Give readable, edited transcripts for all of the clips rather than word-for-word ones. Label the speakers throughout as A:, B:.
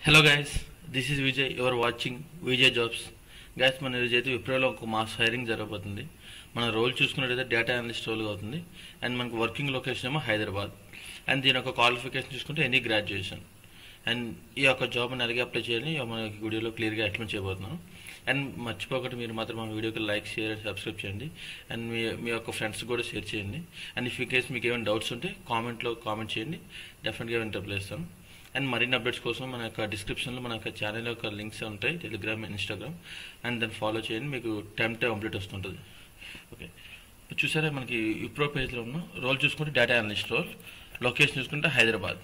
A: Hello guys, this is Vijay. Your watching Vijay jobs. Guys, మన ఈరోజైతే విప్రోలో ఒక మాస్ హైరింగ్ జరగబోతుంది. మన రోల్ చూసుకున్నట్టయితే డేటా అనలిస్ట్ రోల్ అవుతుంది. అండ్ మనకు వర్కింగ్ లొకేషన్ ఏమో హైదరాబాద్. అండ్ దీని యొక్క క్వాలిఫికేషన్ చూసుకుంటే ఎనీ గ్రాడ్యుయేషన్. అండ్ ఈ యొక్క జాబ్ని అలాగే అప్లై చేయాలని మన వీడియోలో క్లియర్గా ఎక్స్ప్లెయిన్ చేయబోతున్నాను. అండ్ మర్చిపోకుండా మీరు మాత్రం మా వీడియోకి లైక్, షేర్ అండ్ సబ్స్క్రైబ్ చేయండి. అండ్ మీ యొక్క ఫ్రెండ్స్ కూడా షేర్ చేయండి. అండ్ ఇఫ్ కేస్ మీకు ఏమైనా డౌట్స్ ఉంటే కామెంట్లో కామెంట్ చేయండి, డెఫినెట్గా నేను రిప్లై ఇస్తాను. అండ్ మరిన్ని అప్డేట్స్ కోసం మన యొక్క డిస్క్రిప్షన్లో మన యొక్క ఛానల్ యొక్క లింక్స్ ఉంటాయి, టెలిగ్రామ్, ఇన్స్టాగ్రామ్. అండ్ దాన్ని ఫాలో చేయండి, మీకు టైం అప్డేట్ వస్తుంటుంది. ఓకే, చూసారా మనకి విప్రో పేజ్లో ఉన్న రోల్ చూసుకుంటే డేటా అనలిస్ట్ రోల్, లొకేషన్ చూసుకుంటే హైదరాబాద్.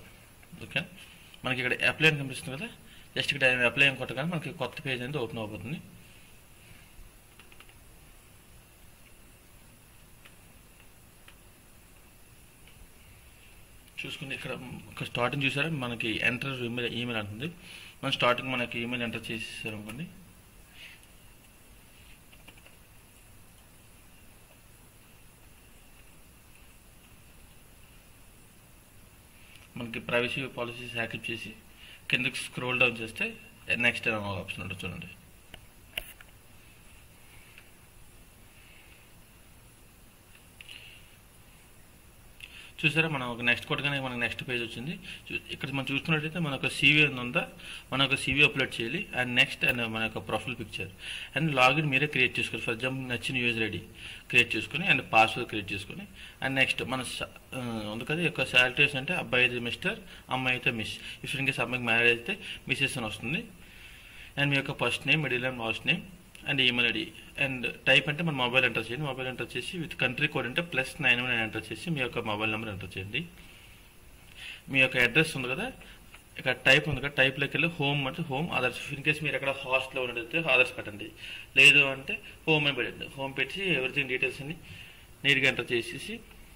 A: ఓకే, మనకి ఇక్కడ అప్లై అని కనిపిస్తుంది కదా, జస్ట్ ఇక్కడ అప్లై అని కొట్టగానే మనకి కొత్త పేజ్ అనేది ఓపెన్ అవుతుంది. చూసుకుంటే ఇక్కడ స్టార్టింగ్ చూసారా మనకి ఎంటర్ ఈమెయిల్ అంటుంది. మనం స్టార్టింగ్ మనకి ఈమెయిల్ ఎంటర్ చేసేసారు అనుకోండి. మనకి ప్రైవసీ పాలసీస్ యాక్టివ్ చేసి కిందకి స్క్రోల్ డౌన్ చేస్తే నెక్స్ట్ ఆప్షన్ ఉంటుంది చూడండి. చూసారా మనం ఒక నెక్స్ట్ కొట్టగానే మనకు నెక్స్ట్ పేజ్ వచ్చింది. ఇక్కడ మనం చూసుకున్నట్టయితే మన ఒక సీవీ ఉందా, మన ఒక సీవీ అప్లోడ్ చేయాలి. అండ్ నెక్స్ట్ అండ్ మన యొక్క ప్రొఫైల్ పిక్చర్ అండ్ లాగిన్ మీరే క్రియేట్ చేసుకోవాలి. ఫర్ ఎగ్జాంపుల్ నచ్చిన యూజర్ ఐడి క్రియేట్ చేసుకుని అండ్ పాస్వర్డ్ క్రియేట్ చేసుకుని అండ్ నెక్స్ట్ మన ఉంది కదా యొక్క శాలరీస్ అంటే అబ్బాయి అయితే మిస్టర్, అమ్మాయి అయితే మిస్. ఇఫ్ ఇన్ కేస్ అమ్మాయికి మ్యారేజ్ అయితే మిస్సెస్ అని వస్తుంది. అండ్ మీ యొక్క first name, middle name, last name and email ID. And type అంటే మన మొబైల్ ఎంటర్ చేయండి. మొబైల్ ఎంటర్ చేసి విత్ కంట్రీ కోడ్ అంటే +91 ఎంటర్ చేసి మీ యొక్క మొబైల్ నెంబర్ ఎంటర్ చేయండి. మీ యొక్క అడ్రస్ ఉంది కదా, ఇక్కడ టైప్ ఉంది కదా, టైప్లోకి వెళ్ళి హోమ్ అంటే హోమ్, అదర్స్. ఇన్ కేస్ మీరు ఎక్కడ హాస్టల్లో ఉన్నట్టయితే అదర్స్ పెట్టండి, లేదు అంటే హోమ్ అని పెట్టండి. హోమ్ పెట్టి ఎవ్రీథింగ్ డీటెయిల్స్ అన్ని నీట్గా ఎంటర్ చేసేసి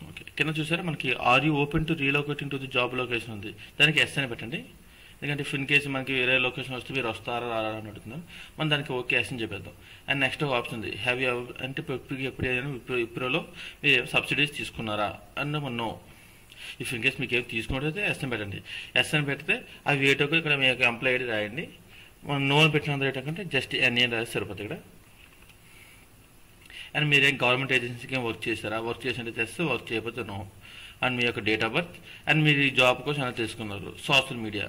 A: ఓకే. కింద చూసారా మనకి are you open to relocating to the job location ఉంది, దానికి ఎస్ అని పెట్టండి. ఎందుకంటే ఇన్ కేసు మనకి వేరే లొకేషన్ వస్తే మీరు వస్తారా రారా అని అడుగుతున్నారు, మనం దానికి ఓకే ఎస్ అని చెప్పేద్దాం. అండ్ నెక్స్ట్ ఒక ఆప్షన్ ఉంది, హ్యావ్ యూ అంటే ఎప్పుడైనా విప్రోలో మీరు సబ్సిడీస్ తీసుకున్నారా అన్న నో. ఇఫ్ ఇన్ కేస్ మీకు ఏమి తీసుకున్నట్టయితే ఎస్ అని పెట్టండి. ఎస్ అని పెడితే అవి వేటోకి ఇక్కడ మీ యొక్క ఎంప్లాయ్ ఐడి రాయండి. మనం నో అని పెట్టినంత ఏంటంటే జస్ట్ ఎన్ఏ రాసి సరిపోతుంది ఇక్కడ. అండ్ మీరేం గవర్నమెంట్ ఏజెన్సీకి వర్క్ చేస్తారా, వర్క్ చేసినట్టు తెస్తే, వర్క్ చేయకపోతే నో. అండ్ మీ యొక్క డేట్ ఆఫ్ బర్త్ అండ్ మీరు ఈ జాబ్ కోసం ఎలా తెలుసుకున్నారు. సోషల్ మీడియా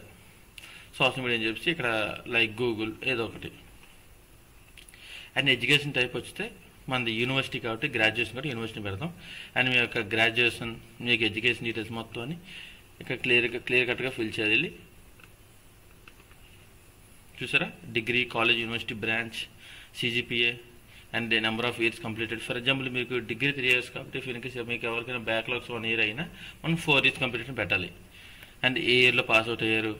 A: అని చెప్పి ఇక్కడ లైక్ గూగుల్ ఏదో ఒకటి. అండ్ ఎడ్యుకేషన్ టైప్ వస్తే మనది యూనివర్సిటీ కాబట్టి గ్రాడ్యుయేషన్ కాబట్టి యూనివర్సిటీ పెడతాం. అండ్ మీ యొక్క గ్రాడ్యుయేషన్, మీకు ఎడ్యుకేషన్ డీటెయిల్స్ మొత్తం అని ఇక్కడ క్లియర్ కట్గా ఫిల్ చేయాలి. చూసారా degree, college, university, branch, CGPA and number of years completed. For example మీకు డిగ్రీ 3 years కాబట్టి ఇన్కేస్ మీకు ఎవరికైనా బ్యాక్లాగ్స్ 1 year అయినా మనం 4 years కంప్లీటెడ్ పెట్టాలి. అండ్ ఏ ఇయర్లో పాస్ అవుట్ అయ్యారు.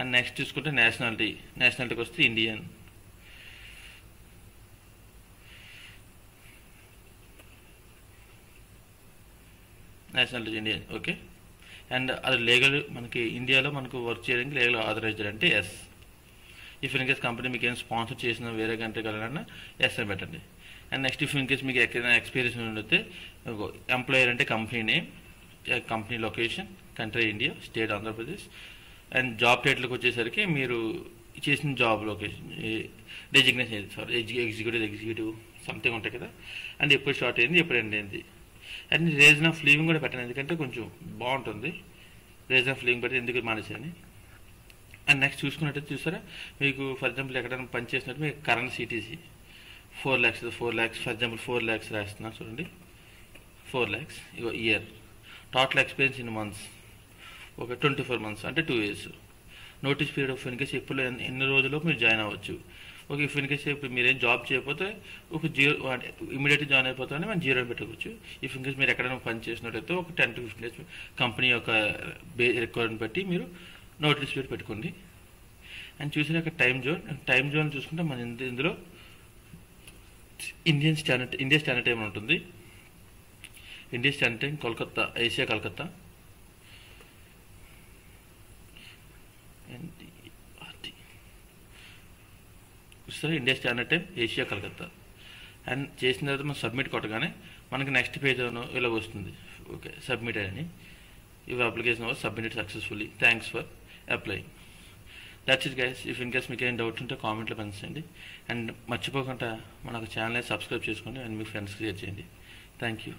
A: అండ్ నెక్స్ట్ చూసుకుంటే నేషనాలిటీకి వస్తే Indian. Nationality Indian okay. And అది లీగల్, మనకి ఇండియాలో మనకు వర్క్ చేయడానికి లీగల్ ఆథరైజ్డ్ అంటే yes. If in case company మీకు ఏం స్పాన్సర్ చేసిన వేరే కంట్రీ వెళ్ళాలన్నా ఎస్ అని పెట్టండి. And next if in case మీకు ఎక్కడైనా ఎక్స్పీరియన్స్ ఉండితే ఎంప్లాయర్ అంటే company name, company location, country India, state Andhra Pradesh. And job టైటిల్కి వచ్చేసరికి మీరు చేసిన job location, designation, executive something ఉంటాయి కదా. అండ్ ఎప్పుడు స్టార్ట్ అయింది, ఎప్పుడు ఎండ్ అయింది. అండ్ రీజన్ ఆఫ్ లీవింగ్ కూడా పెట్టండి, ఎందుకంటే కొంచెం బాగుంటుంది. రీజన్ ఆఫ్ లీవింగ్ పెట్టి ఎందుకు మానేసాయని. అండ్ నెక్స్ట్ చూసుకున్నట్టయితే చూసారా మీకు ఫర్ ఎగ్జాంపుల్ ఎక్కడైనా పని చేసినట్టు మీకు current CTC 4 lakhs for example 4 lakhs రాస్తున్నా చూడండి. 4 lakhs ego year. Total experience in months ఒక 24 months అంటే 2 years. Notice period of in case ఎప్పుడు ఎన్ని రోజుల్లో మీరు జాయిన్ అవ్వచ్చు. ఓకే, ఇఫ్ ఇన్ కేస్ ఇప్పుడు మీరేం జాబ్ చేయకపోతే ఒక 0 ఇమీడియట్గా జాయిన్ అయిపోతామని మనం 0 పెట్టుకోవచ్చు. ఇఫ్ ఇన్ కేస్ మీరు ఎక్కడైనా పని చేసినట్టయితే ఒక 10 to 15 days కంపెనీ యొక్క రిక్వైర్మెంట్ బట్టి మీరు నోటీస్ పీరియడ్ పెట్టుకోండి. అండ్ చూసిన టైం జోన్ చూసుకుంటే మన ఇందులో ఇండియా స్టాండర్డ్ టైం ఉంటుంది. India standard time Kolkata, Asia Calcutta. సరే, India standard time Asia Calcutta. And చేసిన తర్వాత మనం సబ్మిట్ కొట్టగానే మనకి నెక్స్ట్ పేజ్ ఇలా వస్తుంది. ఓకే, సబ్మిట్ అని. Your application was submitted successfully. Thanks for applying. That's it guys. If in case మీకు ఏం డౌట్ ఉంటే కామెంట్లో పంపించండి. అండ్ మర్చిపోకుండా మన ఛానల్ సబ్స్క్రైబ్ చేసుకోండి అండ్ మీ ఫ్రెండ్స్కి షేర్ చేయండి. Thank you.